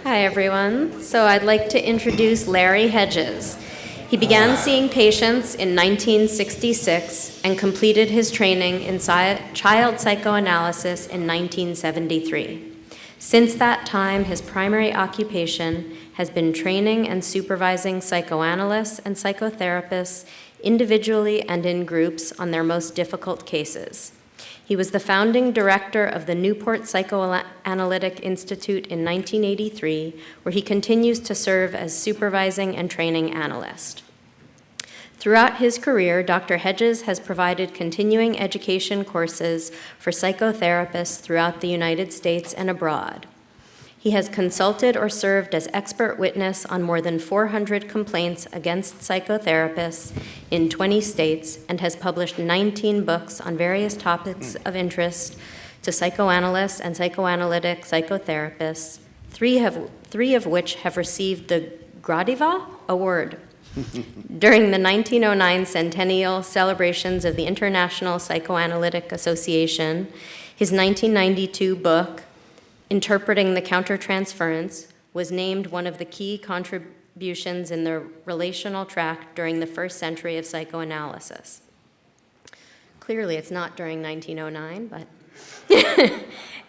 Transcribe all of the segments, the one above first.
Hi, everyone. So I'd like to introduce Larry Hedges. He began seeing patients in 1966 and completed his training in child psychoanalysis in 1973. Since that time, his primary occupation has been training and supervising psychoanalysts and psychotherapists individually and in groups on their most difficult cases. He was the founding director of the Newport Psychoanalytic Institute in 1983, where he continues to serve as supervising and training analyst. Throughout his career, Dr. Hedges has provided continuing education courses for psychotherapists throughout the United States and abroad. He has consulted or served as expert witness on more than 400 complaints against psychotherapists in 20 states and has published 19 books on various topics of interest to psychoanalysts and psychoanalytic psychotherapists, three of which have received the Gradiva Award. During the 1909 centennial celebrations of the International Psychoanalytic Association, his 1992 book, Interpreting the Countertransference, was named one of the key contributions in the relational track during the first century of psychoanalysis. Clearly, it's not during 1909, but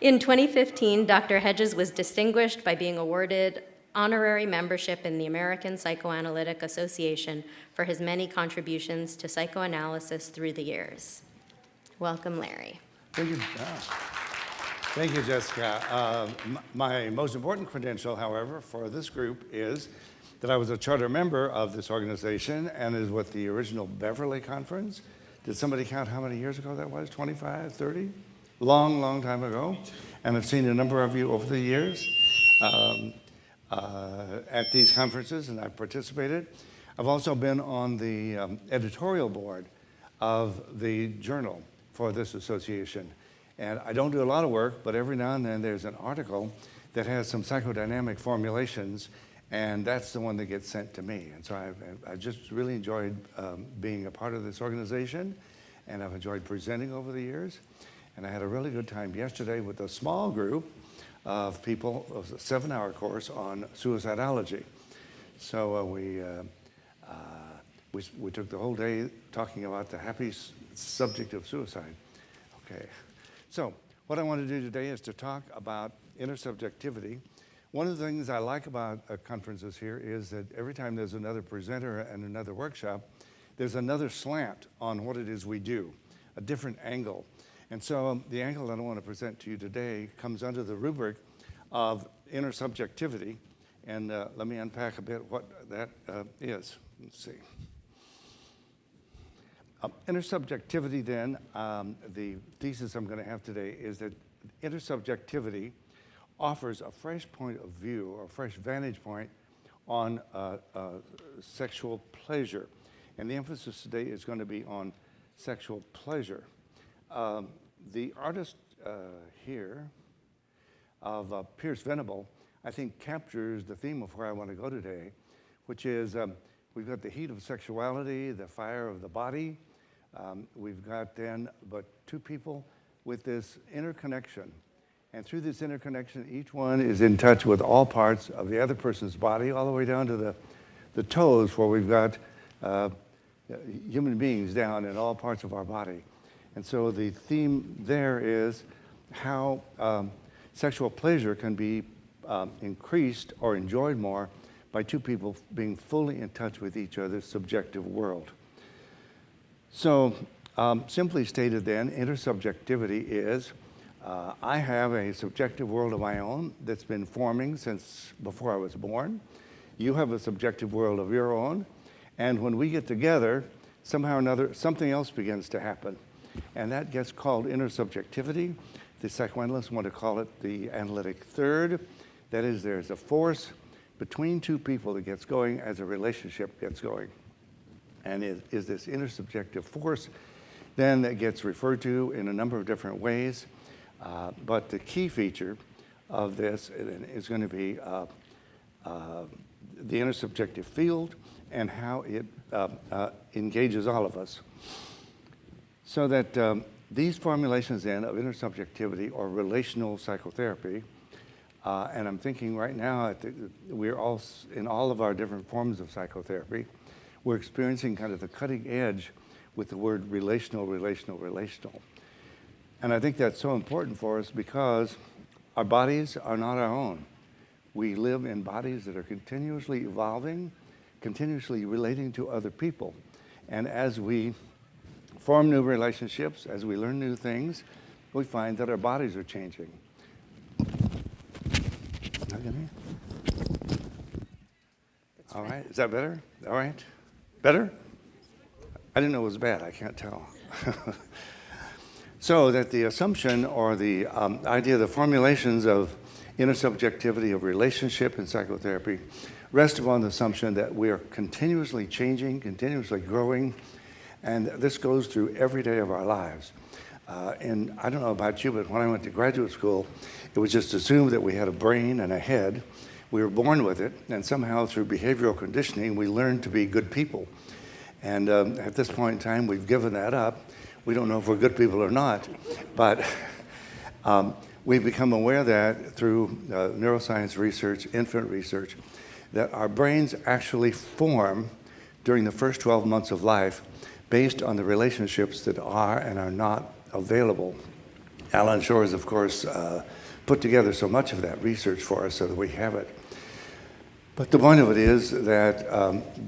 in 2015, Dr. Hedges was distinguished by being awarded honorary membership in the American Psychoanalytic Association for his many contributions to psychoanalysis through the years. Welcome, Larry. Thank you. Thank you, Jessica. My most important credential, however, for this group is that I was a charter member of this organization and is with the original Beverly Conference. Did somebody count how many years ago that was? 25, 30? Long, long time ago. And I've seen a number of you over the years at these conferences, and I've participated. I've also been on the editorial board of the journal for this association. And I don't do a lot of work, but every now and then there's an article that has some psychodynamic formulations, and that's the one that gets sent to me. And so I've just really enjoyed being a part of this organization, and I've enjoyed presenting over the years. And I had a really good time yesterday with a small group of people. It was a 7-hour course on suicidology. So we took the whole day talking about the happy subject of suicide. Okay. So what I want to do today is to talk about intersubjectivity. One of the things I like about conferences here is that every time there's another presenter and another workshop, there's another slant on what it is we do, a different angle. And so the angle that I want to present to you today comes under the rubric of intersubjectivity. And let me unpack a bit what that is. Let's see. Intersubjectivity, then, the thesis I'm going to have today is that intersubjectivity offers a fresh point of view or a fresh vantage point on sexual pleasure. And the emphasis today is going to be on sexual pleasure. The artist here of Pierce Venable, I think, captures the theme of where I want to go today, which is we've got the heat of sexuality, the fire of the body. We've got then but two people with this interconnection. And through this interconnection, each one is in touch with all parts of the other person's body, all the way down to the toes, where we've got human beings down in all parts of our body. And so the theme there is how sexual pleasure can be increased or enjoyed more by two people being fully in touch with each other's subjective world. So simply stated then, intersubjectivity is I have a subjective world of my own that's been forming since before I was born. You have a subjective world of your own. And when we get together, somehow or another, something else begins to happen. And that gets called intersubjectivity. The psychoanalysts want to call it the analytic third. That is, there's a force between two people that gets going as a relationship gets going. And is this intersubjective force then that gets referred to in a number of different ways. But the key feature of this is going to be the intersubjective field and how it engages all of us. So that these formulations then of intersubjectivity or relational psychotherapy And I'm thinking right now, we're all, in all of our different forms of psychotherapy, we're experiencing kind of the cutting edge with the word relational, relational, relational. And I think that's so important for us because our bodies are not our own. We live in bodies that are continuously evolving, continuously relating to other people. And as we form new relationships, as we learn new things, we find that our bodies are changing. All right, is that better? All right, better? I didn't know it was bad, I can't tell. So that the assumption or the idea, the formulations of intersubjectivity of relationship in psychotherapy rest upon the assumption that we are continuously changing, continuously growing, and this goes through every day of our lives. And I don't know about you, but when I went to graduate school, it was just assumed that we had a brain and a head. We were born with it, and somehow through behavioral conditioning, we learned to be good people. And at this point in time, we've given that up. We don't know if we're good people or not, but we've become aware that through neuroscience research, infant research, that our brains actually form during the first 12 months of life based on the relationships that are and are not available. Alan Shores, of course, put together so much of that research for us so that we have it. But the point of it is that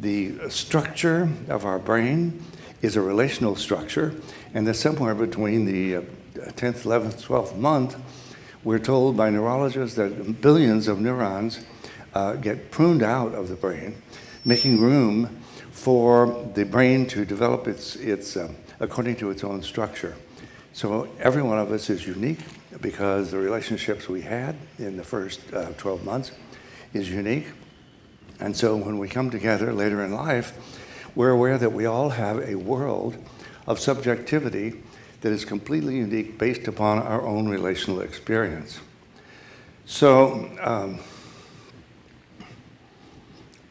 the structure of our brain is a relational structure, and that somewhere between the 10th, 11th, 12th month, we're told by neurologists that billions of neurons get pruned out of the brain, making room for the brain to develop its according to its own structure. So every one of us is unique because the relationships we had in the first 12 months is unique. And so when we come together later in life, we're aware that we all have a world of subjectivity that is completely unique based upon our own relational experience. So, I'm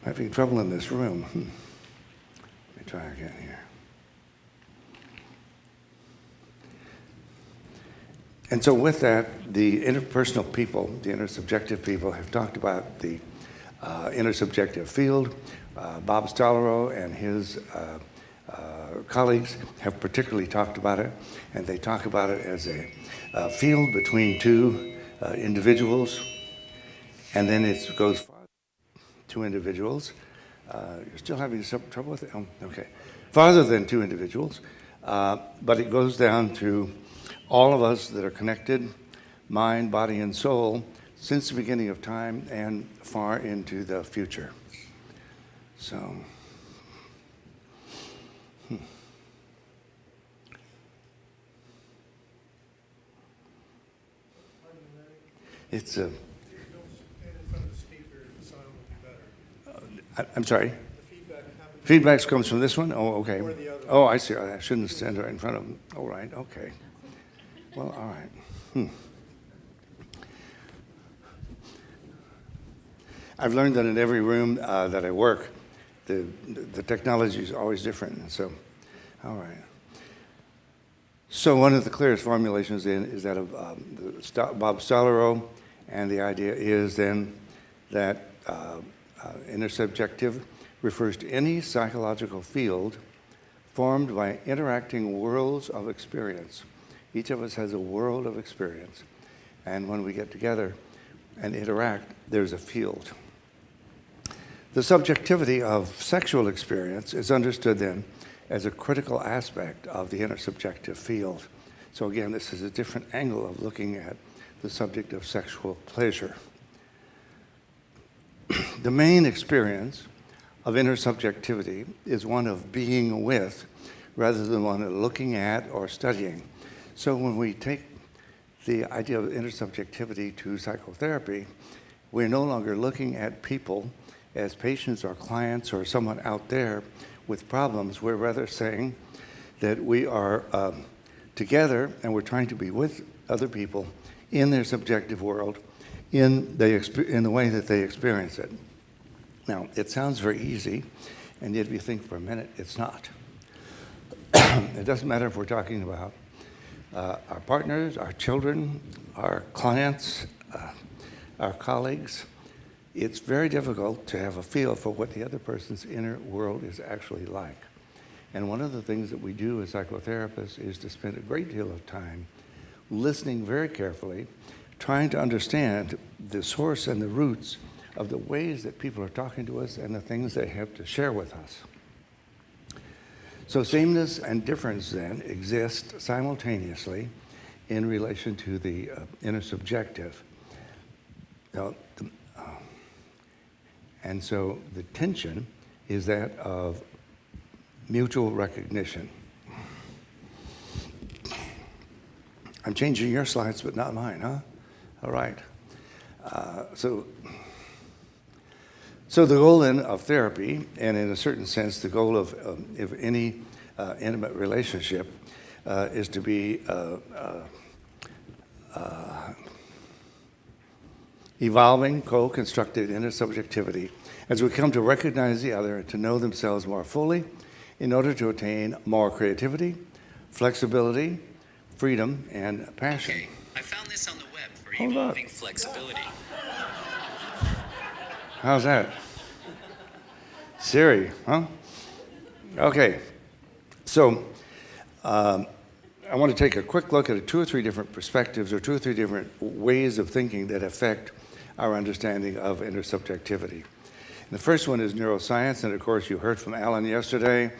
having trouble in this room. Let me try again here. And so with that, the interpersonal people, the intersubjective people, have talked about the intersubjective field. Bob Stollerow and his colleagues have particularly talked about it, and they talk about it as a field between two individuals, and then it goes farther, two individuals. You're still having some trouble with it? Oh, okay. Farther than two individuals, but it goes down to all of us that are connected, mind, body, and soul, since the beginning of time and far into the future. So, it's a. I'm sorry. Feedback comes from this one. Oh, okay. Oh, I see. I shouldn't stand right in front of them. All right. Okay. Well, all right. I've learned that in every room that I work, the technology is always different. And so, all right. So one of the clearest formulations then is that of Bob Stollerow, and the idea is then that intersubjective refers to any psychological field formed by interacting worlds of experience. Each of us has a world of experience, and when we get together and interact, there's a field. The subjectivity of sexual experience is understood then as a critical aspect of the intersubjective field. So again, this is a different angle of looking at the subject of sexual pleasure. The main experience of intersubjectivity is one of being with rather than one of looking at or studying. So when we take the idea of intersubjectivity to psychotherapy, we're no longer looking at people as patients or clients or someone out there with problems. We're rather saying that we are together and we're trying to be with other people in their subjective world in the way that they experience it. Now, it sounds very easy, and yet if you think for a minute, it's not. It doesn't matter if we're talking about our partners, our children, our clients, our colleagues, it's very difficult to have a feel for what the other person's inner world is actually like. And one of the things that we do as psychotherapists is to spend a great deal of time listening very carefully, trying to understand the source and the roots of the ways that people are talking to us and the things they have to share with us. So sameness and difference then exist simultaneously in relation to the intersubjective. Now, and so the tension is that of mutual recognition. I'm changing your slides, but not mine, huh? All right. So the goal then of therapy, and in a certain sense, the goal of any intimate relationship, is to be evolving, co-constructed intersubjectivity as we come to recognize the other and to know themselves more fully in order to attain more creativity, flexibility, freedom, and passion. Okay, I found this on the web for Hold evolving up. flexibility. How's that? Siri, huh? Okay, so I want to take a quick look at 2 or 3 different perspectives or 2 or 3 different ways of thinking that affect our understanding of intersubjectivity. And the first one is neuroscience, and of course you heard from Alan yesterday,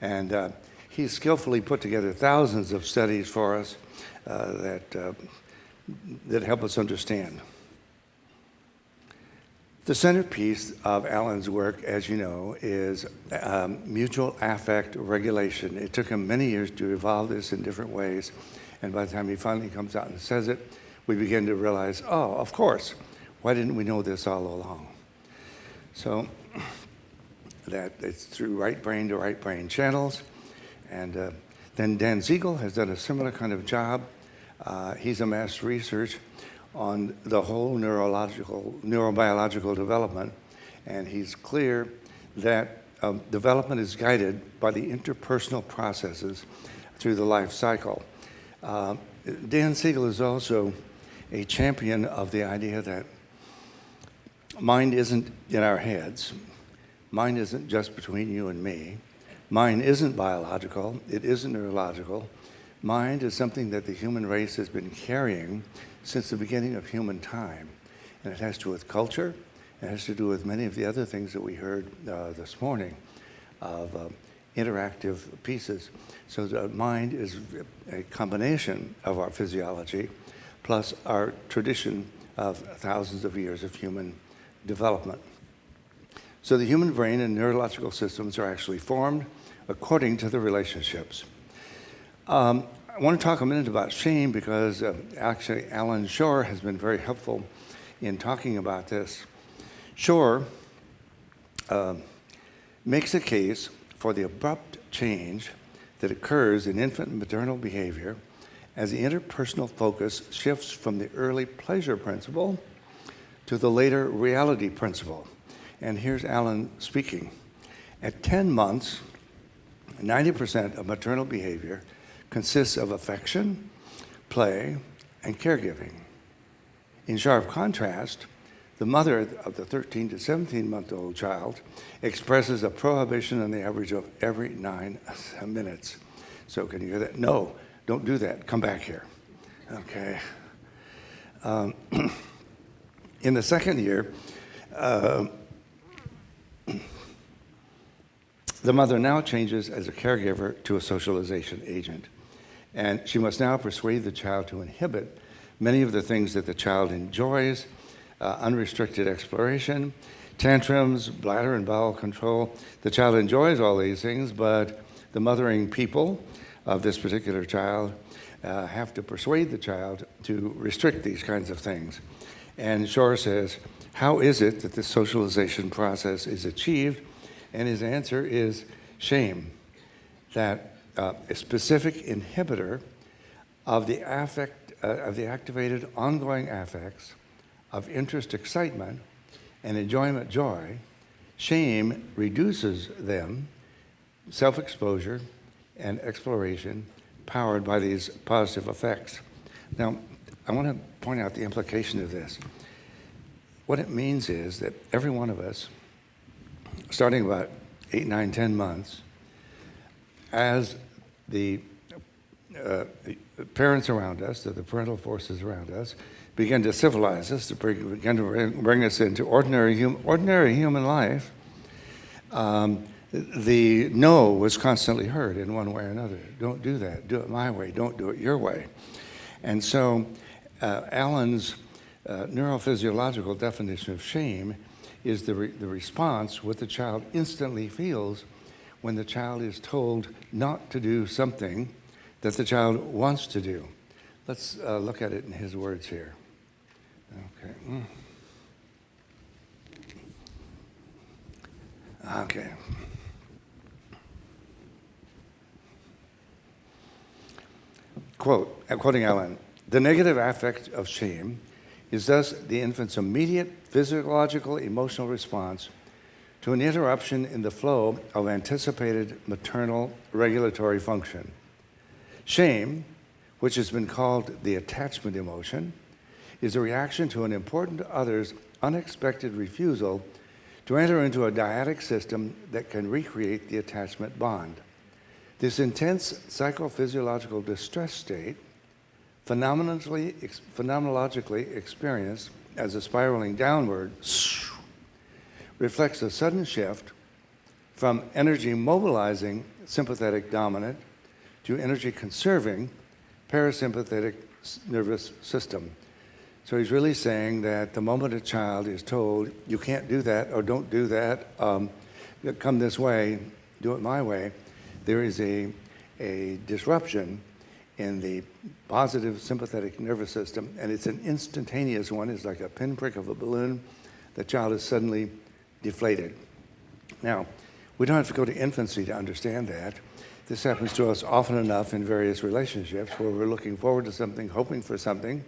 and he's skillfully put together thousands of studies for us that help us understand. The centerpiece of Alan's work, as you know, is mutual affect regulation. It took him many years to evolve this in different ways, and by the time he finally comes out and says it, we begin to realize, oh, of course, why didn't we know this all along? So that it's through right brain to right brain channels, and then Dan Siegel has done a similar kind of job. He's amassed research on the whole neurobiological development, and he's clear that development is guided by the interpersonal processes through the life cycle. Dan Siegel is also a champion of the idea that mind isn't in our heads. Mind isn't just between you and me. Mind isn't biological. It isn't neurological. Mind is something that the human race has been carrying since the beginning of human time. And it has to do with culture. It has to do with many of the other things that we heard this morning of interactive pieces. So the mind is a combination of our physiology plus our tradition of thousands of years of human development. So the human brain and neurological systems are actually formed according to the relationships. I want to talk a minute about shame because actually Alan Shore has been very helpful in talking about this. Shore makes a case for the abrupt change that occurs in infant and maternal behavior as the interpersonal focus shifts from the early pleasure principle to the later reality principle. And here's Alan speaking. At 10 months, 90% of maternal behavior consists of affection, play, and caregiving. In sharp contrast, the mother of the 13 to 17-month-old child expresses a prohibition on the average of every 9 minutes. So can you hear that? No, don't do that. Come back here. Okay. In the second year, the mother now changes as a caregiver to a socialization agent. And she must now persuade the child to inhibit many of the things that the child enjoys, unrestricted exploration, tantrums, bladder and bowel control. The child enjoys all these things, but the mothering people of this particular child have to persuade the child to restrict these kinds of things. And Shore says, how is it that this socialization process is achieved? And his answer is shame, that a specific inhibitor of the activated ongoing affects of interest, excitement, and enjoyment, joy. Shame reduces them, self-exposure and exploration, powered by these positive effects. Now, I want to point out the implication of this. what it means is that every one of us, starting about 8, 9, 10 months, as the parents around us, the parental forces around us, begin to civilize us, begin to bring us into ordinary human life, the no was constantly heard in one way or another. Don't do that. Do it my way. Don't do it your way. And so Alan's neurophysiological definition of shame is the response what the child instantly feels when the child is told not to do something that the child wants to do. Let's look at it in his words here. Okay. Okay. Quote, quoting Alan, "The negative affect of shame is thus the infant's immediate physiological emotional response to an interruption in the flow of anticipated maternal regulatory function. Shame, which has been called the attachment emotion, is a reaction to an important other's unexpected refusal to enter into a dyadic system that can recreate the attachment bond. This intense psychophysiological distress state, phenomenologically experienced as a spiraling downward, reflects a sudden shift from energy mobilizing sympathetic dominant to energy conserving parasympathetic nervous system." So he's really saying that the moment a child is told, you can't do that or don't do that, come this way, do it my way, there is a disruption in the positive sympathetic nervous system, and it's an instantaneous one. It's like a pinprick of a balloon. The child is suddenly deflated. Now, we don't have to go to infancy to understand that. This happens to us often enough in various relationships where we're looking forward to something, hoping for something,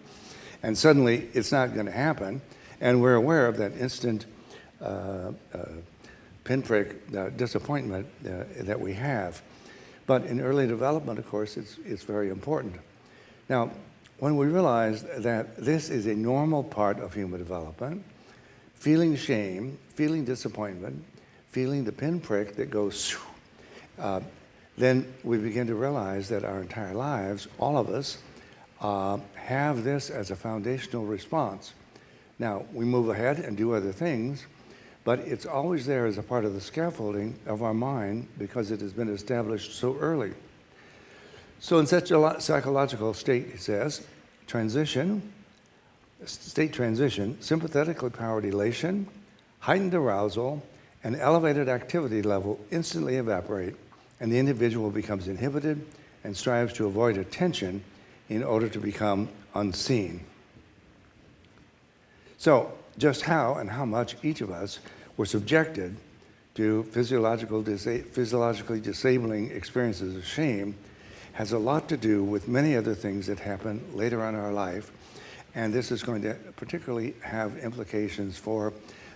and suddenly it's not going to happen, and we're aware of that instant pinprick disappointment that we have. But in early development, of course, it's very important. Now, when we realize that this is a normal part of human development, feeling shame, feeling disappointment, feeling the pinprick that goes, then we begin to realize that our entire lives, all of us, have this as a foundational response. Now, we move ahead and do other things, but it's always there as a part of the scaffolding of our mind because it has been established so early. So in such a psychological state, he says, state transition, sympathetically powered elation, heightened arousal, and elevated activity level instantly evaporate, and the individual becomes inhibited and strives to avoid attention in order to become unseen. So, just how and how much each of us were subjected to physiologically disabling experiences of shame has a lot to do with many other things that happen later on in our life, and this is going to particularly have implications for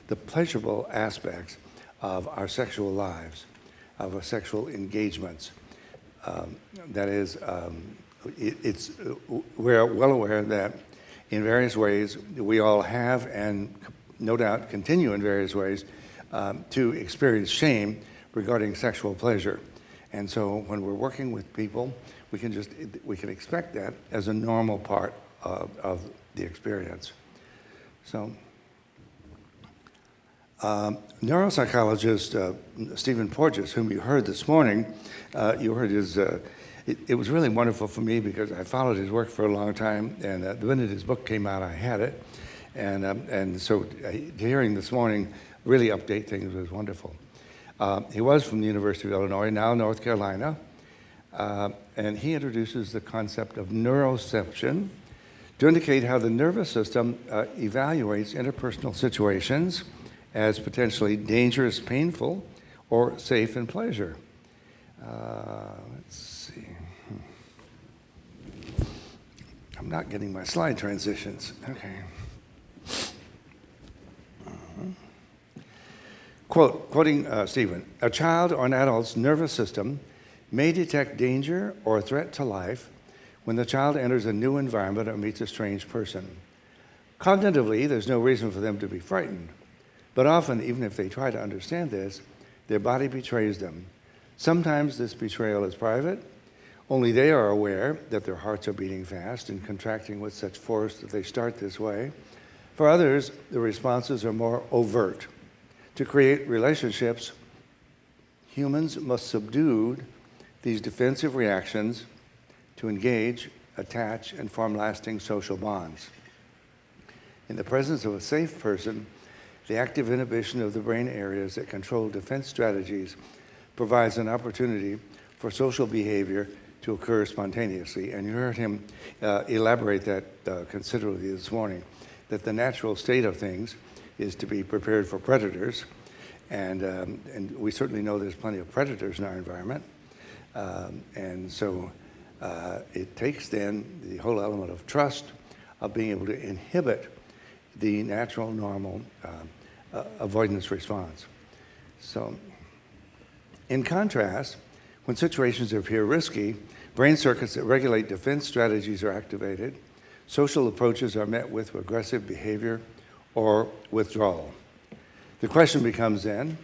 the pleasurable aspects of our sexual lives, of our sexual engagements. That is, we're well aware that in various ways we all have, and no doubt continue in various ways, to experience shame regarding sexual pleasure. And so when we're working with people, we can expect that as a normal part of the experience. So neuropsychologist Stephen Porges, whom you heard this morning, you heard his, it was really wonderful for me because I followed his work for a long time, and the minute his book came out, I had it. And so hearing this morning really update things was wonderful. He was from the University of Illinois, now North Carolina, and he introduces the concept of neuroception to indicate how the nervous system evaluates interpersonal situations as potentially dangerous, painful, or safe in pleasure. Let's see. I'm not getting my slide transitions. Okay. Quoting Stephen, "A child or an adult's nervous system may detect danger or a threat to life when the child enters a new environment or meets a strange person. Cognitively, there's no reason for them to be frightened, but often, even if they try to understand this, their body betrays them. Sometimes this betrayal is private. Only they are aware that their hearts are beating fast and contracting with such force that they start this way. For others, the responses are more overt. To create relationships, humans must subdue these defensive reactions to engage, attach, and form lasting social bonds. In the presence of a safe person, the active inhibition of the brain areas that control defense strategies provides an opportunity for social behavior to occur spontaneously. And you heard him elaborate that considerably this morning, that the natural state of things is to be prepared for predators. And we certainly know there's plenty of predators in our environment. And so it takes then the whole element of trust, of being able to inhibit the natural, normal avoidance response. So, in contrast, when situations appear risky, brain circuits that regulate defense strategies are activated. Social approaches are met with aggressive behavior or withdrawal. The question becomes then,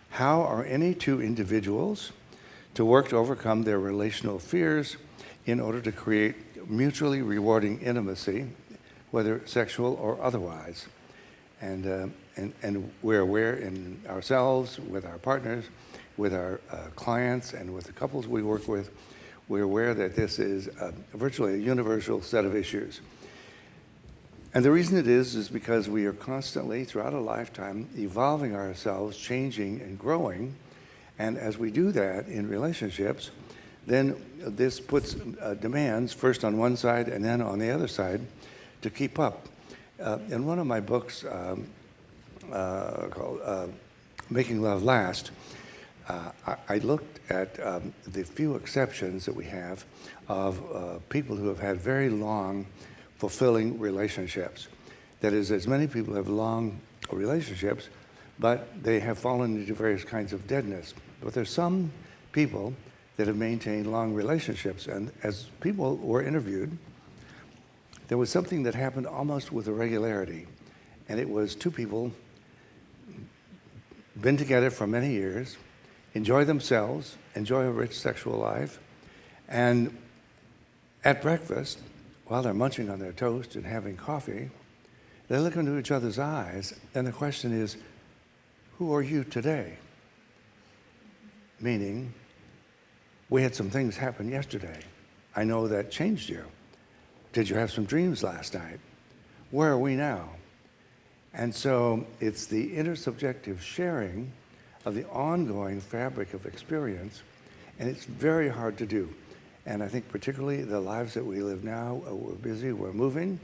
how are any two individuals to work to overcome their relational fears in order to create mutually rewarding intimacy, whether sexual or otherwise? And we're aware in ourselves, with our partners, with our clients, and with the couples we work with, we're aware that this is virtually a universal set of issues. And the reason it is because we are constantly, throughout a lifetime, evolving ourselves, changing and growing. And as we do that in relationships, then this puts demands first on one side and then on the other side to keep up. In one of my books called Making Love Last, I looked at the few exceptions that we have of people who have had very long, fulfilling relationships. That is, as many people have long relationships, but they have fallen into various kinds of deadness. But there's some people that have maintained long relationships, and as people were interviewed, there was something that happened almost with a regularity, and it was two people been together for many years, enjoy themselves, enjoy a rich sexual life, and at breakfast, while they're munching on their toast and having coffee, they look into each other's eyes, and the question is, who are you today? Meaning, we had some things happen yesterday. I know that changed you. Did you have some dreams last night? Where are we now? And so it's the intersubjective sharing of the ongoing fabric of experience, and it's very hard to do. And I think particularly the lives that we live now, we're busy, we're moving,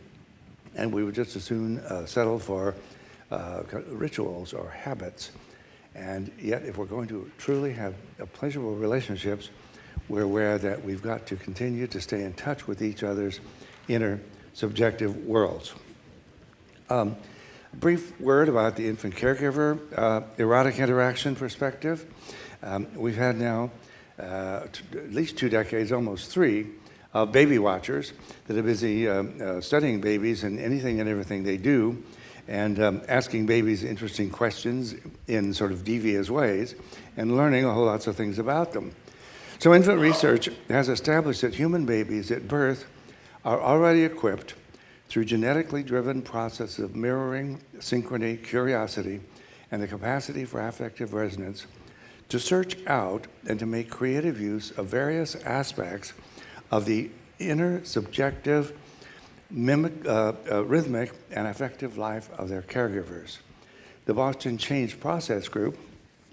and we would just as soon settle for rituals or habits. And yet, if we're going to truly have pleasurable relationships, we're aware that we've got to continue to stay in touch with each other's inner subjective worlds. A brief word about the infant caregiver erotic interaction perspective. We've had now at least 2 decades, almost 3, of baby watchers that are busy studying babies and anything and everything they do, and asking babies interesting questions in sort of devious ways, and learning a whole lots of things about them. So infant research has established that human babies at birth are already equipped through genetically driven processes of mirroring, synchrony, curiosity, and the capacity for affective resonance to search out and to make creative use of various aspects of the inner subjective, rhythmic, and affective life of their caregivers. The Boston Change Process Group,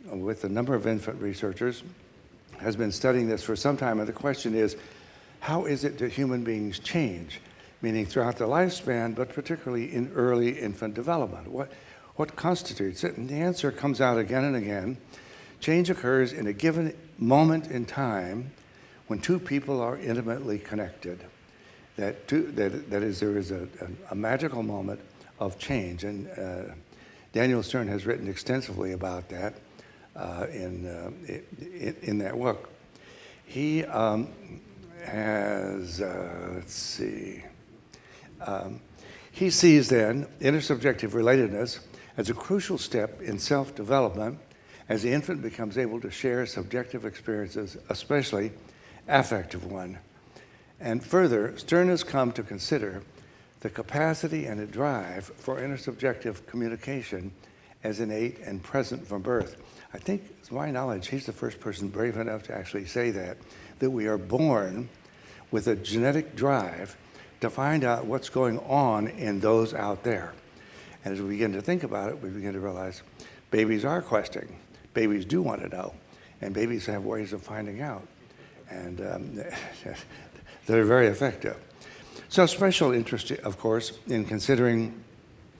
with a number of infant researchers, has been studying this for some time, and the question is, how is it that human beings change? Meaning throughout the lifespan, but particularly in early infant development. What constitutes it? And the answer comes out again and again. Change occurs in a given moment in time when two people are intimately connected. That is, there is a magical moment of change. And Daniel Stern has written extensively about that in that work. He has, He sees then intersubjective relatedness as a crucial step in self-development as the infant becomes able to share subjective experiences, especially affective one. And further, Stern has come to consider the capacity and the drive for intersubjective communication as innate and present from birth. I think, to my knowledge, he's the first person brave enough to actually say that we are born with a genetic drive to find out what's going on in those out there. And as we begin to think about it, we begin to realize babies are questing. Babies do want to know, and babies have ways of finding out. And they're very effective. So special interest, of course, in considering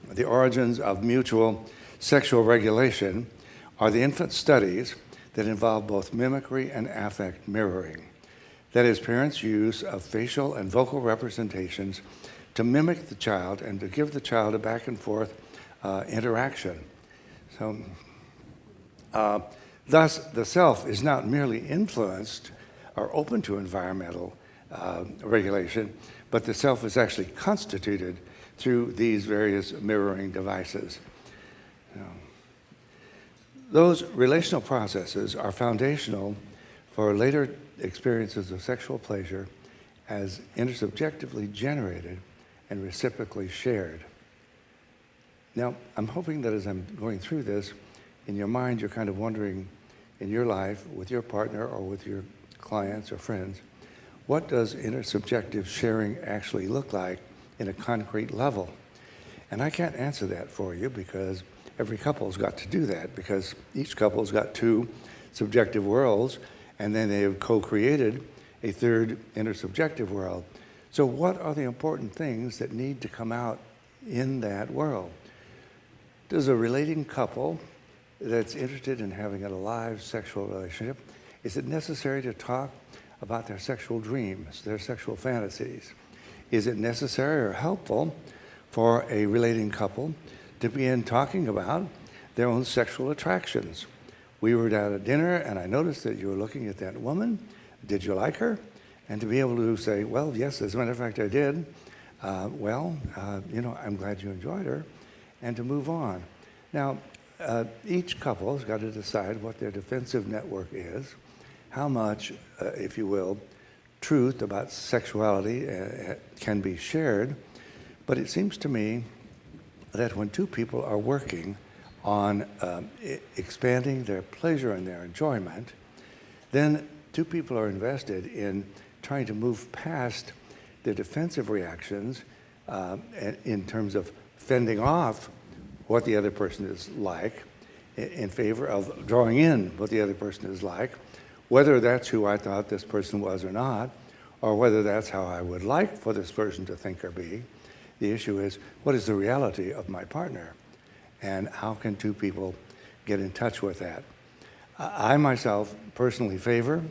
the origins of mutual sexual regulation are the infant studies that involve both mimicry and affect mirroring. That is, parents' use of facial and vocal representations to mimic the child and to give the child a back and forth interaction. So, thus, the self is not merely influenced or open to environmental regulation, but the self is actually constituted through these various mirroring devices. Those relational processes are foundational for later experiences of sexual pleasure as intersubjectively generated and reciprocally shared. Now, I'm hoping that as I'm going through this, in your mind, you're kind of wondering in your life, with your partner or with your clients or friends, what does intersubjective sharing actually look like in a concrete level? And I can't answer that for you because every couple's got to do that, because each couple's got two subjective worlds, and then they have co-created a third intersubjective world. So what are the important things that need to come out in that world? Does a relating couple that's interested in having a live sexual relationship, is it necessary to talk about their sexual dreams, their sexual fantasies? Is it necessary or helpful for a relating couple to begin talking about their own sexual attractions? We were at a dinner and I noticed that you were looking at that woman. Did you like her? And to be able to say, well, yes, as a matter of fact, I did. I'm glad you enjoyed her, and to move on. Now, each couple has got to decide what their defensive network is, how much, if you will, truth about sexuality can be shared. But it seems to me that when two people are working on expanding their pleasure and their enjoyment, then two people are invested in trying to move past their defensive reactions in terms of fending off what the other person is like in favor of drawing in what the other person is like, whether that's who I thought this person was or not, or whether that's how I would like for this person to think or be. The issue is, what is the reality of my partner? And how can two people get in touch with that? I myself personally favor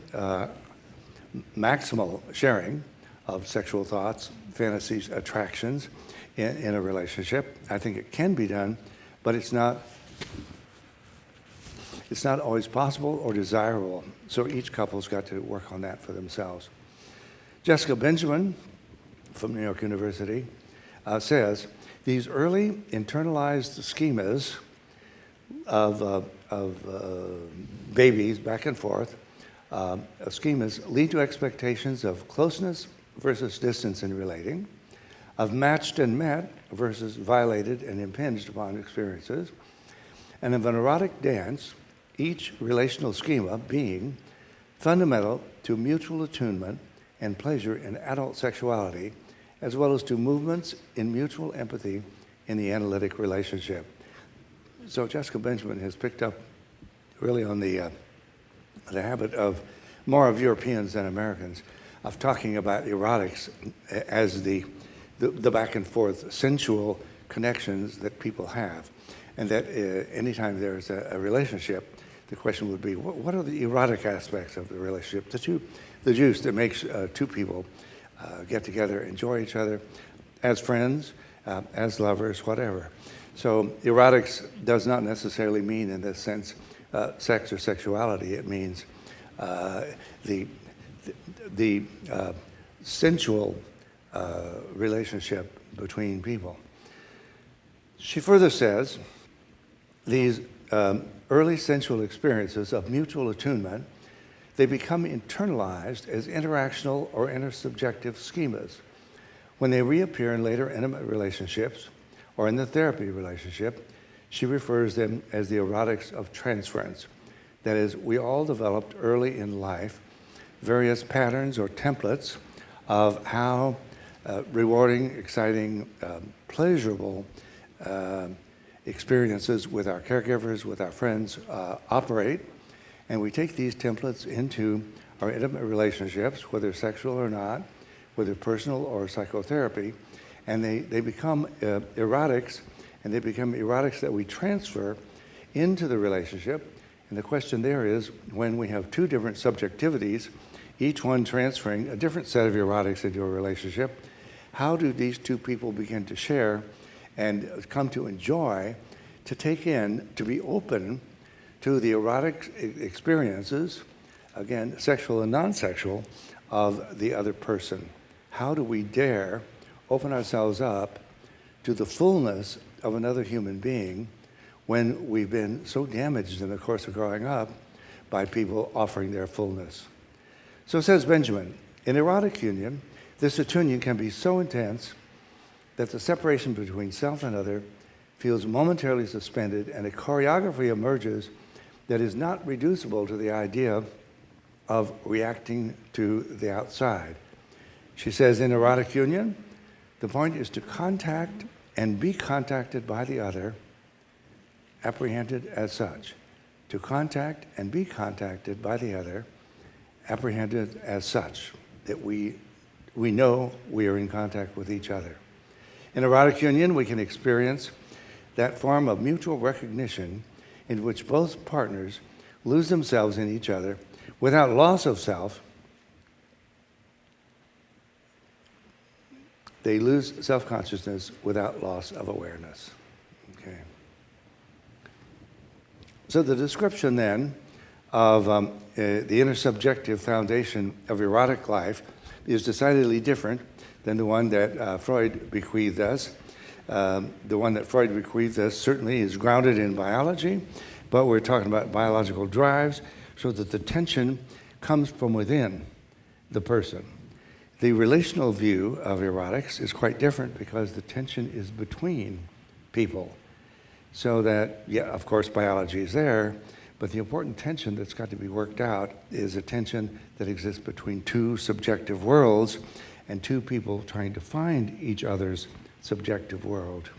maximal sharing of sexual thoughts, fantasies, attractions in a relationship. I think it can be done, but it's not always possible or desirable. So each couple's got to work on that for themselves. Jessica Benjamin from New York University says, these early internalized schemas of babies back and forth, schemas lead to expectations of closeness versus distance in relating, of matched and met versus violated and impinged upon experiences, and of an erotic dance, each relational schema being fundamental to mutual attunement and pleasure in adult sexuality, as well as to movements in mutual empathy in the analytic relationship. So Jessica Benjamin has picked up really on the habit of more of Europeans than Americans of talking about erotics as the back and forth sensual connections that people have. And that anytime there's a relationship, the question would be, what are the erotic aspects of the relationship? The juice that makes two people get together, enjoy each other as friends, as lovers, whatever. So erotics does not necessarily mean in this sense sex or sexuality. It means the sensual relationship between people. She further says, these early sensual experiences of mutual attunement, they become internalized as interactional or intersubjective schemas. When they reappear in later intimate relationships or in the therapy relationship, she refers them as the erotics of transference. That is, we all developed early in life various patterns or templates of how rewarding, exciting, pleasurable experiences with our caregivers, with our friends operate, and we take these templates into our intimate relationships, whether sexual or not, whether personal or psychotherapy, and they become erotics, and they become erotics that we transfer into the relationship. And the question there is, when we have two different subjectivities, each one transferring a different set of erotics into a relationship, how do these two people begin to share and come to enjoy, to take in, to be open to the erotic experiences, again, sexual and non-sexual, of the other person? How do we dare open ourselves up to the fullness of another human being when we've been so damaged in the course of growing up by people offering their fullness? So says Benjamin, in erotic union, this attunement can be so intense that the separation between self and other feels momentarily suspended, and a choreography emerges that is not reducible to the idea of reacting to the outside. She says, in erotic union, the point is to contact and be contacted by the other, apprehended as such. To contact and be contacted by the other, apprehended as such, that we know we are in contact with each other. In erotic union, we can experience that form of mutual recognition in which both partners lose themselves in each other without loss of self. They lose self-consciousness without loss of awareness. Okay. So the description then of the intersubjective foundation of erotic life is decidedly different than the one that Freud bequeathed us. The one that Freud bequeathed us certainly is grounded in biology, but we're talking about biological drives, so that the tension comes from within the person. The relational view of erotics is quite different because the tension is between people. So that, yeah, of course, biology is there, but the important tension that's got to be worked out is a tension that exists between two subjective worlds and two people trying to find each other's subjective world.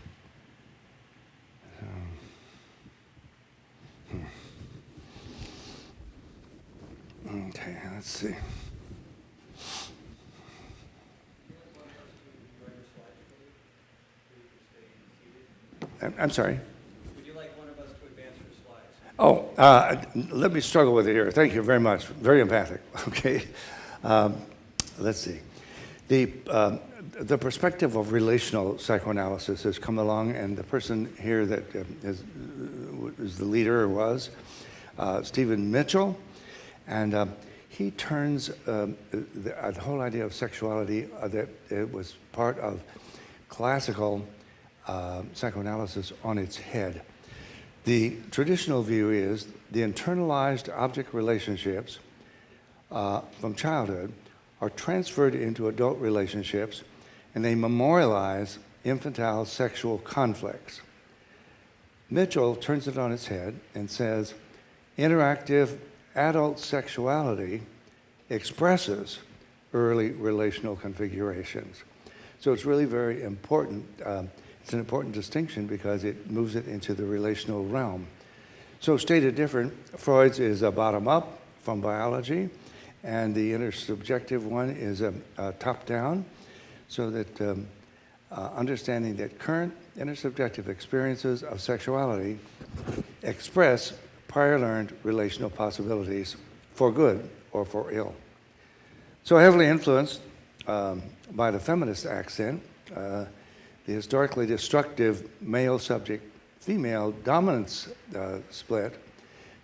Okay, let's see. I'm sorry? Would you like one of us to advance your slides? Oh, let me struggle with it here. Thank you very much. Very empathic. Okay. Let's see. The perspective of relational psychoanalysis has come along, and the person here that is the leader or was, Stephen Mitchell, and he turns the whole idea of sexuality that it was part of classical psychoanalysis on its head. The traditional view is the internalized object relationships from childhood are transferred into adult relationships, and they memorialize infantile sexual conflicts. Mitchell turns it on its head and says, interactive adult sexuality expresses early relational configurations. So it's really very important. It's an important distinction because it moves it into the relational realm. So stated different, Freud's is a bottom-up from biology, and the intersubjective one is a top-down, so that understanding that current intersubjective experiences of sexuality express prior learned relational possibilities for good or for ill. So heavily influenced by the feminist accent, the historically destructive male subject, female dominance split,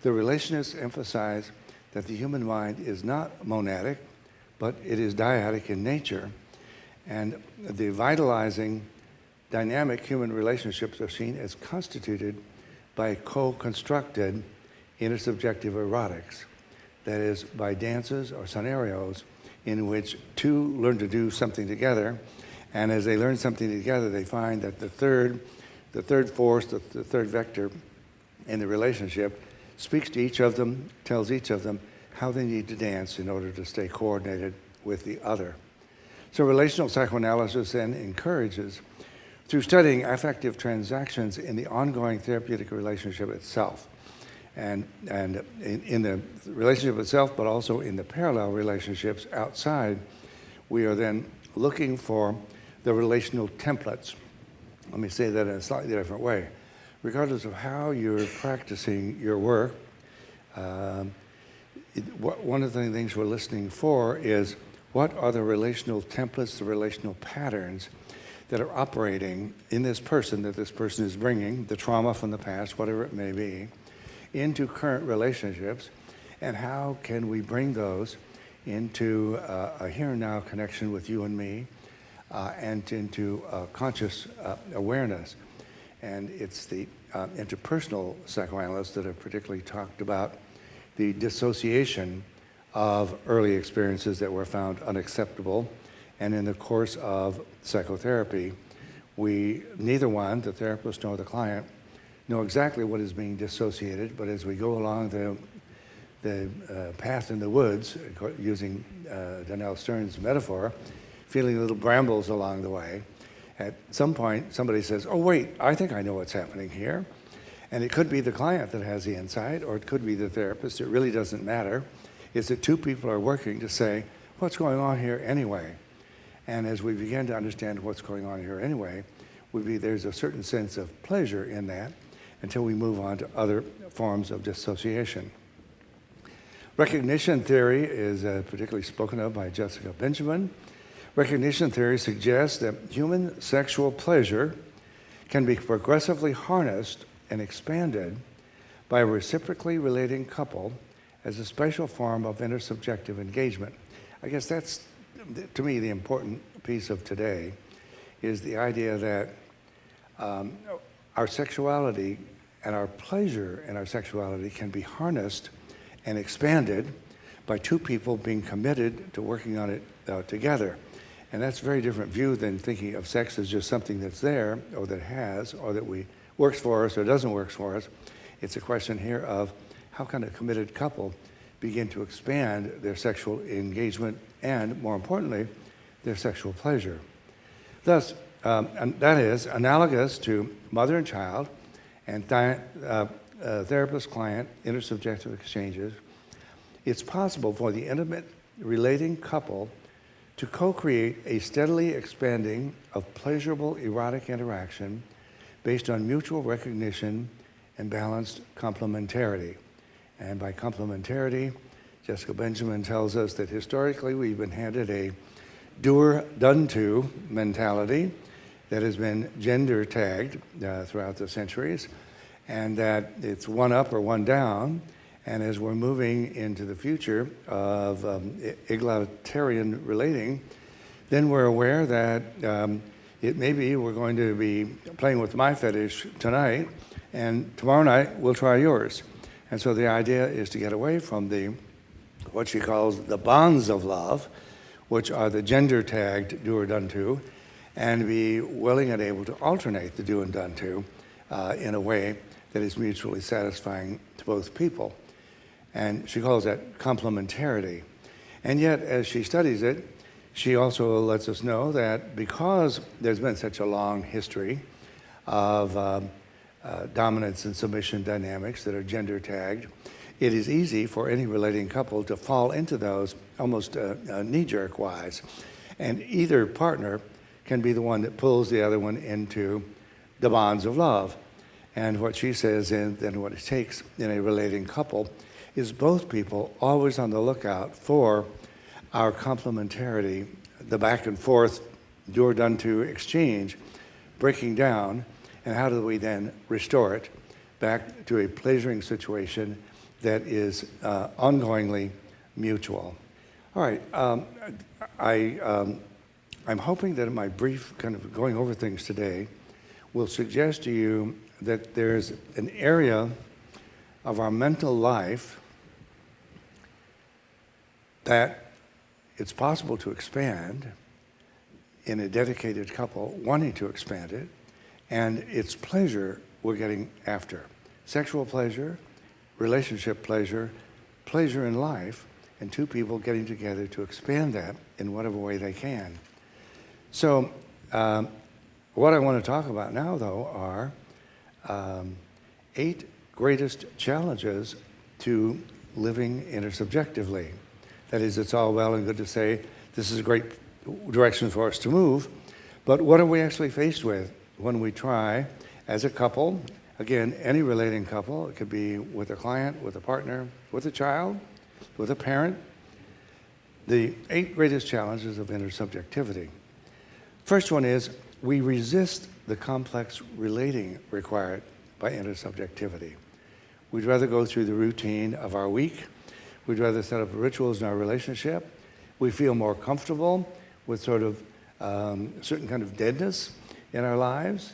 the relationists emphasize that the human mind is not monadic, but it is dyadic in nature. And the vitalizing dynamic human relationships are seen as constituted by co-constructed intersubjective erotics, that is, by dances or scenarios in which two learn to do something together, and as they learn something together, they find that the third force, the third vector in the relationship speaks to each of them, tells each of them how they need to dance in order to stay coordinated with the other. So relational psychoanalysis then encourages, through studying affective transactions in the ongoing therapeutic relationship itself, and in the relationship itself, but also in the parallel relationships outside, we are then looking for the relational templates. Let me say that in a slightly different way. Regardless of how you're practicing your work, one of the things we're listening for is what are the relational templates, the relational patterns that are operating in this person, that this person is bringing, the trauma from the past, whatever it may be, into current relationships, and how can we bring those into a here and now connection with you and me, and into conscious awareness. And it's the interpersonal psychoanalysts that have particularly talked about the dissociation of early experiences that were found unacceptable. And in the course of psychotherapy, we, neither one, the therapist nor the client, know exactly what is being dissociated, but as we go along the path in the woods, using Donnell Stern's metaphor, feeling little brambles along the way, at some point somebody says, oh wait, I think I know what's happening here. And it could be the client that has the insight, or it could be the therapist. It really doesn't matter. It's that two people are working to say, what's going on here anyway? And as we begin to understand what's going on here anyway, there's a certain sense of pleasure in that until we move on to other forms of dissociation. Recognition theory is particularly spoken of by Jessica Benjamin. Recognition theory suggests that human sexual pleasure can be progressively harnessed and expanded by a reciprocally relating couple as a special form of intersubjective engagement. I guess that's, to me, the important piece of today, is the idea that our sexuality and our pleasure in our sexuality can be harnessed and expanded by two people being committed to working on it together. And that's a very different view than thinking of sex as just something that's there, or that has, or that works for us or doesn't work for us. It's a question here of how can a committed couple begin to expand their sexual engagement and, more importantly, their sexual pleasure. Thus, and that is analogous to mother and child and therapist-client intersubjective exchanges. It's possible for the intimate relating couple to co-create a steadily expanding of pleasurable erotic interaction based on mutual recognition and balanced complementarity. And by complementarity, Jessica Benjamin tells us that historically we've been handed a doer, done to mentality that has been gender tagged throughout the centuries, and that it's one up or one down. And as we're moving into the future of egalitarian relating, then we're aware that it may be we're going to be playing with my fetish tonight, and tomorrow night we'll try yours. And so the idea is to get away from what she calls the bonds of love, which are the gender-tagged do or done to, and be willing and able to alternate the do and done to in a way that is mutually satisfying to both people. And she calls that complementarity. And yet, as she studies it, she also lets us know that because there's been such a long history of dominance and submission dynamics that are gender tagged, it is easy for any relating couple to fall into those almost knee-jerk wise. And either partner can be the one that pulls the other one into the bonds of love. And what she says, and then what it takes in a relating couple, is both people always on the lookout for our complementarity, the back and forth, do or done to exchange, breaking down, and how do we then restore it back to a pleasuring situation that is ongoingly mutual. All right, I'm hoping that in my brief kind of going over things today, will suggest to you that there's an area of our mental life that it's possible to expand in a dedicated couple wanting to expand it, and it's pleasure we're getting after. Sexual pleasure, relationship pleasure, pleasure in life, and two people getting together to expand that in whatever way they can. So what I want to talk about now, though, are 8 greatest challenges to living intersubjectively. That is, it's all well and good to say this is a great direction for us to move, but what are we actually faced with when we try as a couple, again, any relating couple, it could be with a client, with a partner, with a child, with a parent, the 8 greatest challenges of intersubjectivity. First one is we resist the complex relating required by intersubjectivity. We'd rather go through the routine of our week. We'd rather set up rituals in our relationship. We feel more comfortable with sort of certain kind of deadness in our lives.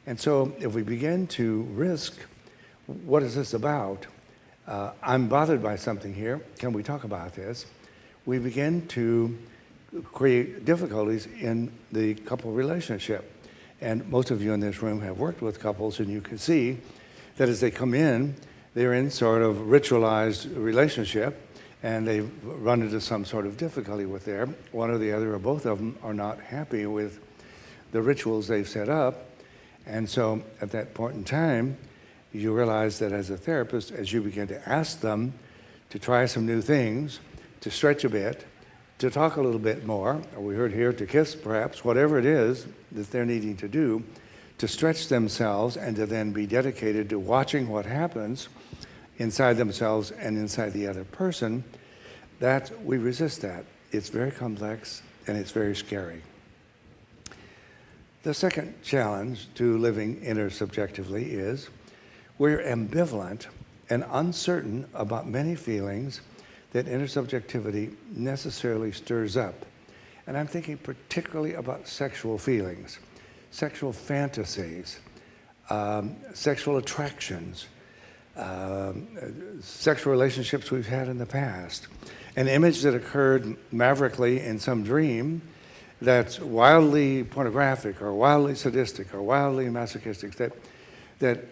And so if we begin to risk, what is this about? I'm bothered by something here. Can we talk about this? We begin to create difficulties in the couple relationship. And most of you in this room have worked with couples, and you can see that as they come in, they're in sort of ritualized relationship, and they've run into some sort of difficulty with there. One or the other or both of them are not happy with the rituals they've set up. And so at that point in time, you realize that as a therapist, as you begin to ask them to try some new things, to stretch a bit, to talk a little bit more, or we heard here to kiss perhaps, whatever it is that they're needing to do, to stretch themselves and to then be dedicated to watching what happens inside themselves and inside the other person, that we resist that. It's very complex and it's very scary. The second challenge to living intersubjectively is we're ambivalent and uncertain about many feelings that intersubjectivity necessarily stirs up. And I'm thinking particularly about sexual feelings, sexual fantasies, sexual attractions, sexual relationships we've had in the past, an image that occurred maverickly in some dream that's wildly pornographic or wildly sadistic or wildly masochistic, that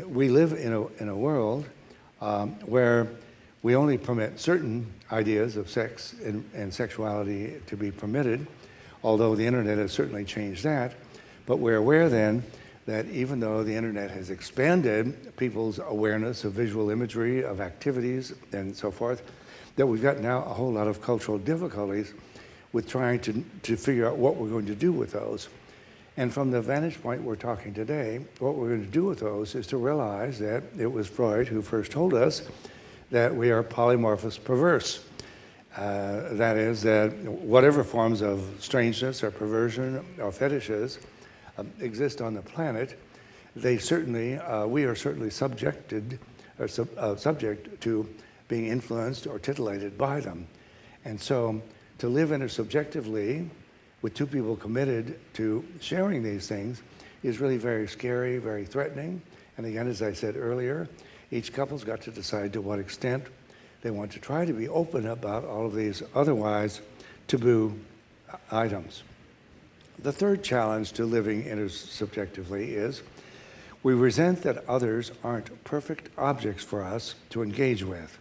we live in a world where we only permit certain ideas of sex and sexuality to be permitted, although the internet has certainly changed that. But we're aware then that even though the internet has expanded people's awareness of visual imagery, of activities, and so forth, that we've got now a whole lot of cultural difficulties with trying to figure out what we're going to do with those. And from the vantage point we're talking today, what we're going to do with those is to realize that it was Freud who first told us that we are polymorphous perverse. That is, that whatever forms of strangeness or perversion or fetishes exist on the planet, they certainly, we are certainly subjected or subject to being influenced or titillated by them. And so to live intersubjectively with two people committed to sharing these things is really very scary, very threatening. And again, as I said earlier, each couple's got to decide to what extent they want to try to be open about all of these otherwise taboo items. The third challenge to living intersubjectively is we resent that others aren't perfect objects for us to engage with,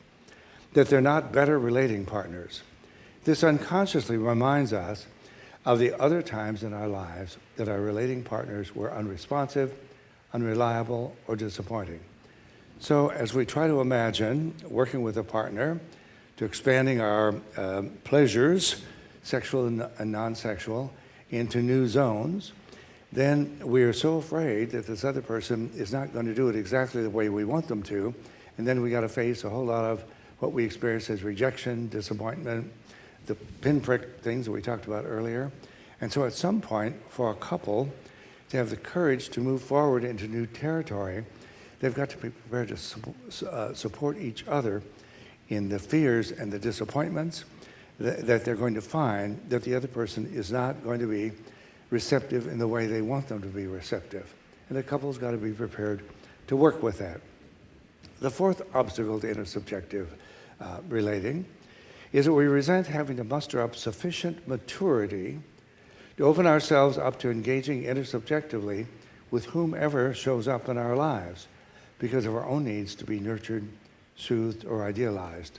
that they're not better relating partners. This unconsciously reminds us of the other times in our lives that our relating partners were unresponsive, unreliable, or disappointing. So as we try to imagine working with a partner to expanding our pleasures, sexual and non-sexual, into new zones, then we are so afraid that this other person is not going to do it exactly the way we want them to, and then we got to face a whole lot of what we experience as rejection, disappointment, the pinprick things that we talked about earlier. And so at some point, for a couple to have the courage to move forward into new territory, they've got to be prepared to support each other in the fears and the disappointments that they're going to find that the other person is not going to be receptive in the way they want them to be receptive. and the couple's got to be prepared to work with that. The fourth obstacle to intersubjective relating is that we resent having to muster up sufficient maturity to open ourselves up to engaging intersubjectively with whomever shows up in our lives because of our own needs to be nurtured, soothed, or idealized.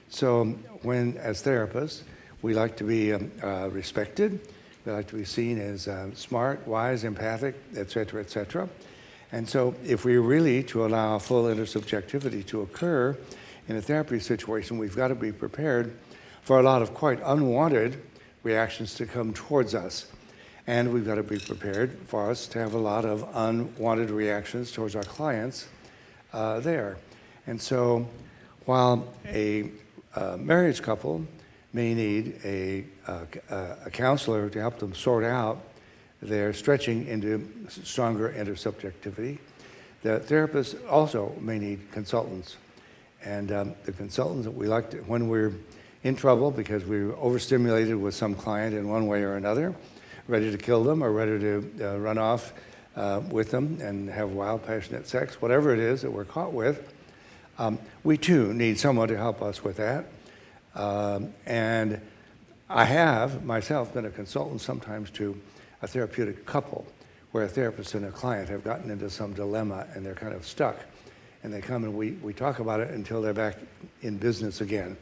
So when, as therapists, we like to be respected, we like to be seen as smart, wise, empathic, et cetera, et cetera. And so if we really to allow full intersubjectivity to occur in a therapy situation, we've got to be prepared for a lot of quite unwanted reactions to come towards us. And we've got to be prepared for us to have a lot of unwanted reactions towards our clients there. And so while a marriage couple may need a counselor to help them sort out their stretching into stronger intersubjectivity, the therapist also may need consultants. And the consultants that we like to, when we're in trouble because we're overstimulated with some client in one way or another, ready to kill them or ready to run off with them and have wild, passionate sex, whatever it is that we're caught with, we too need someone to help us with that. And I have myself been a consultant sometimes to a therapeutic couple where a therapist and a client have gotten into some dilemma and they're kind of stuck. And they come and we talk about it until they're back in business again.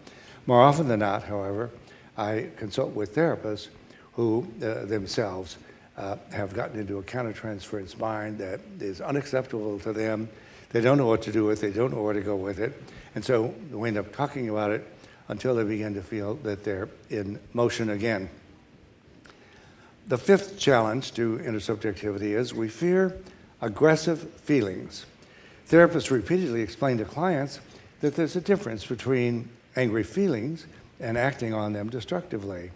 More often than not, however, I consult with therapists who themselves have gotten into a countertransference mind that is unacceptable to them. They don't know what to do with it. They don't know where to go with it. And so we end up talking about it until they begin to feel that they're in motion again. The fifth challenge to intersubjectivity is we fear aggressive feelings. Therapists repeatedly explain to clients that there's a difference between angry feelings and acting on them destructively.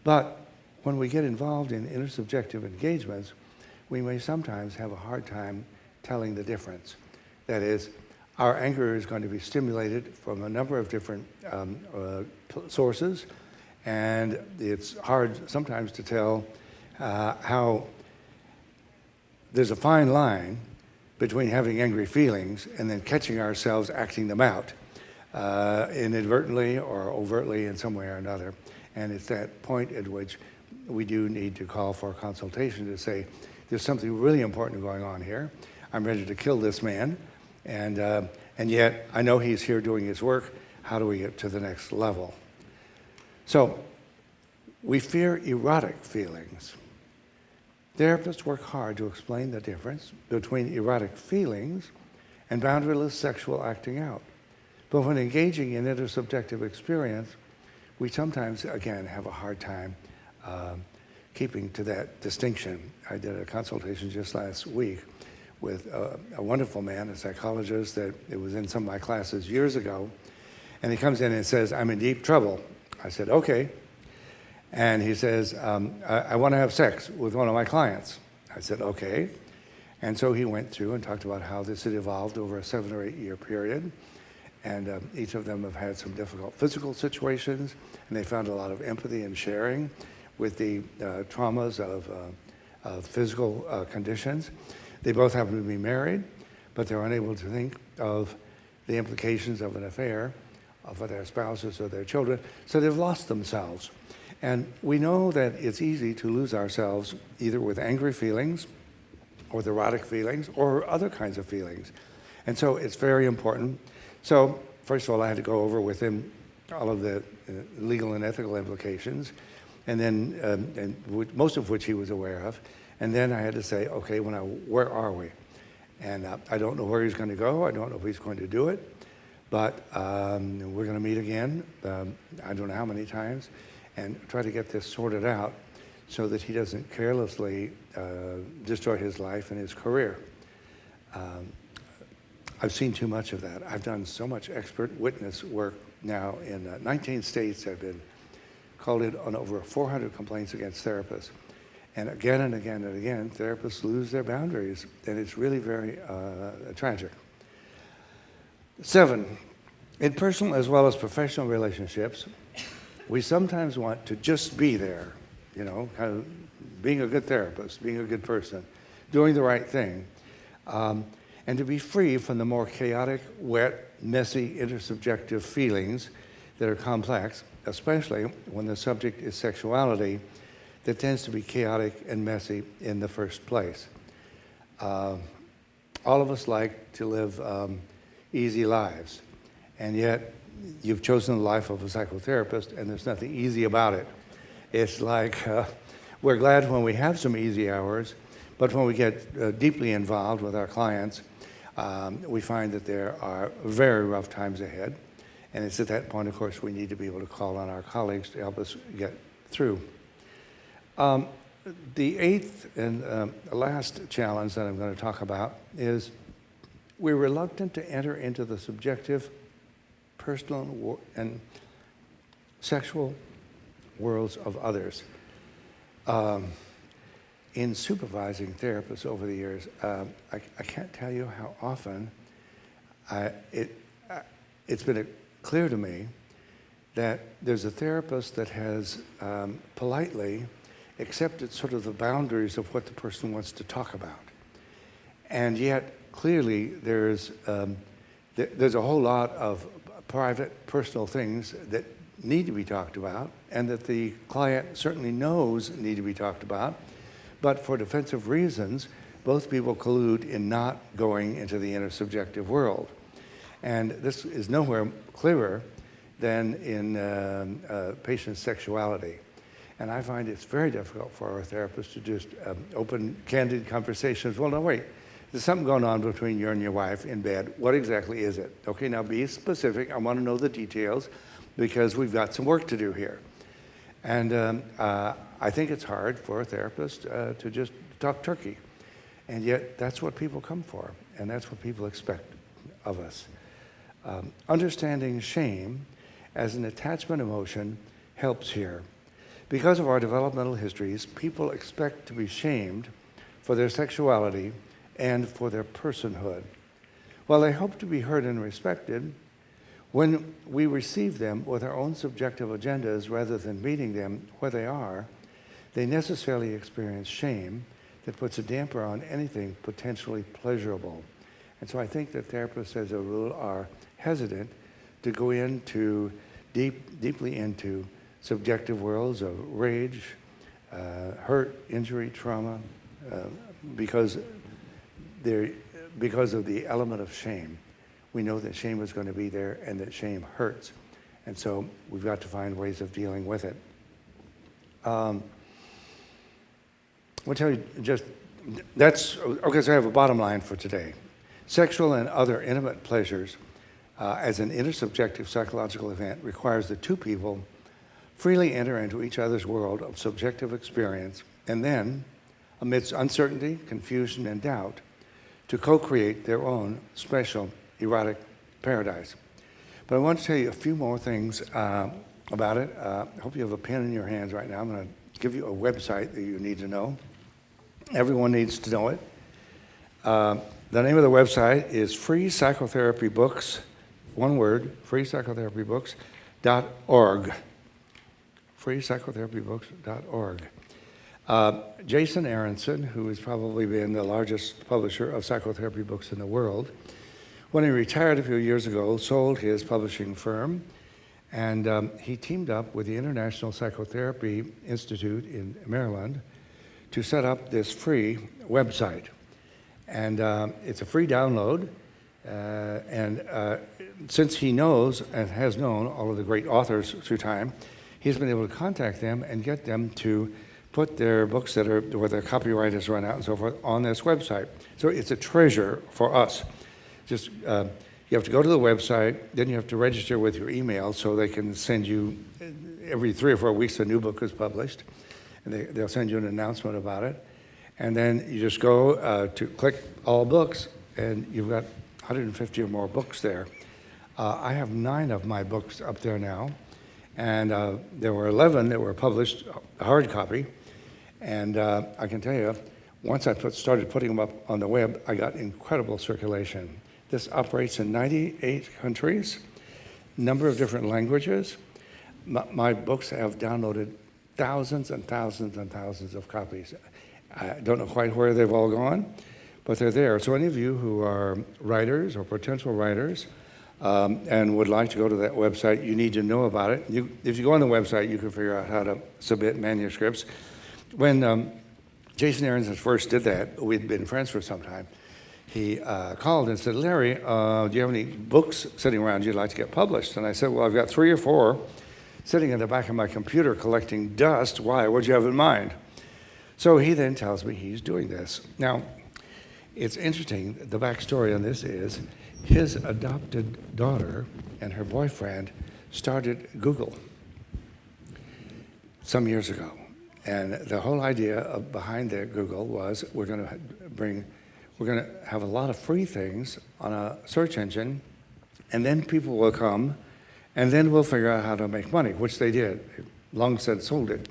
But when we get involved in intersubjective engagements, we may sometimes have a hard time telling the difference. That is, our anger is going to be stimulated from a number of different sources, and it's hard sometimes to tell how there's a fine line between having angry feelings and then catching ourselves acting them out inadvertently or overtly in some way or another. And it's that point at which we do need to call for a consultation to say, there's something really important going on here. I'm ready to kill this man, and yet I know he's here doing his work. How do we get to the next level? So we fear erotic feelings. Therapists work hard to explain the difference between erotic feelings and boundaryless sexual acting out. But when engaging in intersubjective experience, we sometimes, again, have a hard time keeping to that distinction. I did a consultation just last week with a wonderful man, a psychologist that it was in some of my classes years ago, and he comes in and says, I'm in deep trouble. I said, okay. And he says, I want to have sex with one of my clients. I said, okay. And so he went through and talked about how this had evolved over a 7 or 8 year period. And each of them have had some difficult physical situations, and they found a lot of empathy and sharing with the traumas of physical conditions. They both happen to be married, but they're unable to think of the implications of an affair for their spouses or their children, so they've lost themselves. And we know that it's easy to lose ourselves either with angry feelings or the erotic feelings or other kinds of feelings. And so it's very important. So first of all, I had to go over with him all of the legal and ethical implications, and then most of which he was aware of. And then I had to say, okay, well, now, where are we? And I don't know where he's going to go. I don't know if he's going to do it. But we're going to meet again, I don't know how many times, and try to get this sorted out so that he doesn't carelessly destroy his life and his career. I've seen too much of that. I've done so much expert witness work now in 19 states. I've been called in on over 400 complaints against therapists. And again and again and again, therapists lose their boundaries, and it's really very tragic. 7, in personal as well as professional relationships, we sometimes want to just be there, you know, kind of being a good therapist, being a good person, doing the right thing, and to be free from the more chaotic, wet, messy, intersubjective feelings that are complex, especially when the subject is sexuality, that tends to be chaotic and messy in the first place. All of us like to live easy lives, and yet you've chosen the life of a psychotherapist, and there's nothing easy about it. It's like we're glad when we have some easy hours, but when we get deeply involved with our clients, we find that there are very rough times ahead. And it's at that point, of course, we need to be able to call on our colleagues to help us get through. The eighth and last challenge that I'm going to talk about is we're reluctant to enter into the subjective, personal, and sexual worlds of others. In supervising therapists over the years, I can't tell you how often it's been clear to me that there's a therapist that has politely accepted sort of the boundaries of what the person wants to talk about. And yet, clearly, there's a whole lot of private, personal things that need to be talked about, and that the client certainly knows need to be talked about. But for defensive reasons, both people collude in not going into the intersubjective world. And this is nowhere clearer than in patient sexuality. And I find it's very difficult for our therapists to just open, candid conversations. Well, no, wait, there's something going on between you and your wife in bed. What exactly is it? Okay, now be specific. I want to know the details because we've got some work to do here. And I think it's hard for a therapist to just talk turkey. And yet, that's what people come for, and that's what people expect of us. Understanding shame as an attachment emotion helps here. Because of our developmental histories, people expect to be shamed for their sexuality and for their personhood. While they hope to be heard and respected, when we receive them with our own subjective agendas rather than meeting them where they are, they necessarily experience shame that puts a damper on anything potentially pleasurable. And so I think that therapists, as a rule, are hesitant to go into deeply into subjective worlds of rage, hurt, injury, trauma, because of the element of shame. We know that shame is going to be there and that shame hurts. And so we've got to find ways of dealing with it. I'll tell you okay, so I have a bottom line for today. Sexual and other intimate pleasures as an intersubjective psychological event requires that two people freely enter into each other's world of subjective experience and then, amidst uncertainty, confusion, and doubt, to co-create their own special erotic paradise. But I want to tell you a few more things about it. I hope you have a pen in your hands right now. I'm going to give you a website that you need to know. Everyone needs to know it. The name of the website is Free Psychotherapy Books, one word, freepsychotheraPybooks.org. freepsychotheraPybooks.org. Jason Aronson, who has probably been the largest publisher of psychotherapy books in the world, when he retired a few years ago, sold his publishing firm, and he teamed up with the International Psychotherapy Institute in Maryland to set up this free website. And it's a free download, and since he knows and has known all of the great authors through time, he's been able to contact them and get them to put their books where their copyright is run out and so forth on this website. So it's a treasure for us. Just you have to go to the website, then you have to register with your email so they can send you, every 3 or 4 weeks a new book is published, and they'll send you an announcement about it. And then you just go to click all books, and you've got 150 or more books there. I have 9 of my books up there now, and there were 11 that were published hard copy. And I can tell you, once I started putting them up on the web, I got incredible circulation. This operates in 98 countries, number of different languages. My books have downloaded thousands and thousands and thousands of copies. I don't know quite where they've all gone, but they're there. So any of you who are writers or potential writers and would like to go to that website, you need to know about it. If you go on the website, you can figure out how to submit manuscripts. When Jason Aarons first did that, we'd been friends for some time, he called and said, Larry, do you have any books sitting around you'd like to get published? And I said, well, I've got 3 or 4 sitting in the back of my computer collecting dust. Why? What'd you have in mind? So he then tells me he's doing this. Now, it's interesting, the backstory on this is his adopted daughter and her boyfriend started Google some years ago. And the whole idea behind that Google was we're going to have a lot of free things on a search engine, and then people will come, and then we'll figure out how to make money, which they did. Long since sold it.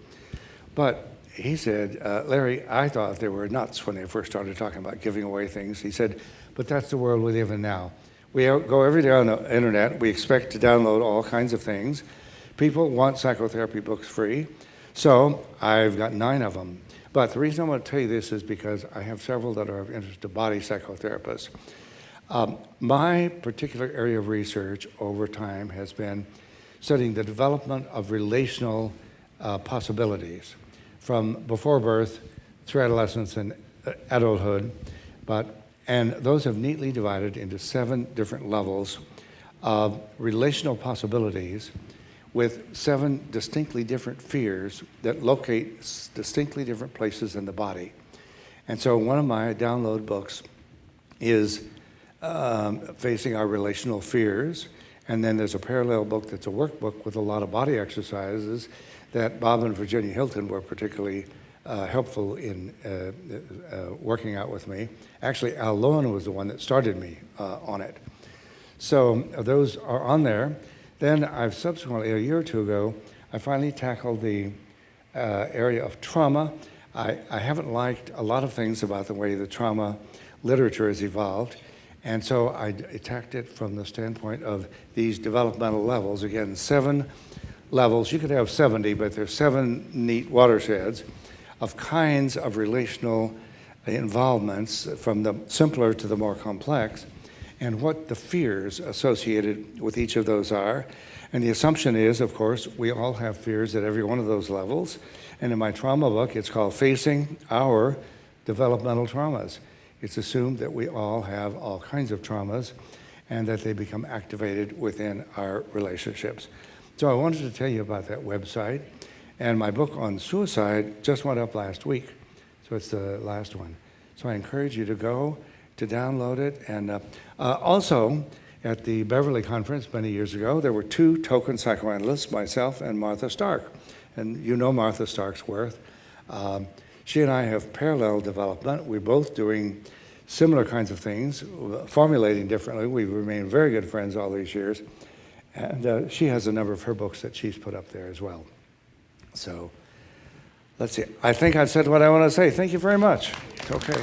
But he said, Larry, I thought they were nuts when they first started talking about giving away things. He said, but that's the world we live in now. We go every day on the internet. We expect to download all kinds of things. People want psychotherapy books free. So I've got 9 of them. But the reason I want to tell you this is because I have several that are of interest to body psychotherapists. My particular area of research over time has been studying the development of relational possibilities from before birth through adolescence and adulthood, and those have neatly divided into 7 different levels of relational possibilities with 7 distinctly different fears that locate distinctly different places in the body. And so one of my download books is Facing Our Relational Fears, and then there's a parallel book that's a workbook with a lot of body exercises that Bob and Virginia Hilton were particularly helpful in working out with me. Actually, Al Lowen was the one that started me on it. So those are on there. Then I've subsequently, a year or 2 ago, I finally tackled the area of trauma. I haven't liked a lot of things about the way the trauma literature has evolved, and so I attacked it from the standpoint of these developmental levels. Again, 7 levels. You could have 70, but there's 7 neat watersheds of kinds of relational involvements from the simpler to the more complex, and what the fears associated with each of those are. And the assumption is, of course, we all have fears at every one of those levels. And in my trauma book, it's called Facing Our Developmental Traumas. It's assumed that we all have all kinds of traumas and that they become activated within our relationships. So I wanted to tell you about that website. And my book on suicide just went up last week. So it's the last one. So I encourage you to go to download it. And also, at the Beverly Conference many years ago, there were 2 token psychoanalysts, myself and Martha Stark. And you know Martha Stark's worth. She and I have parallel development. We're both doing similar kinds of things, formulating differently. We've remained very good friends all these years. And she has a number of her books that she's put up there as well. So let's see. I think I've said what I want to say. Thank you very much. It's okay.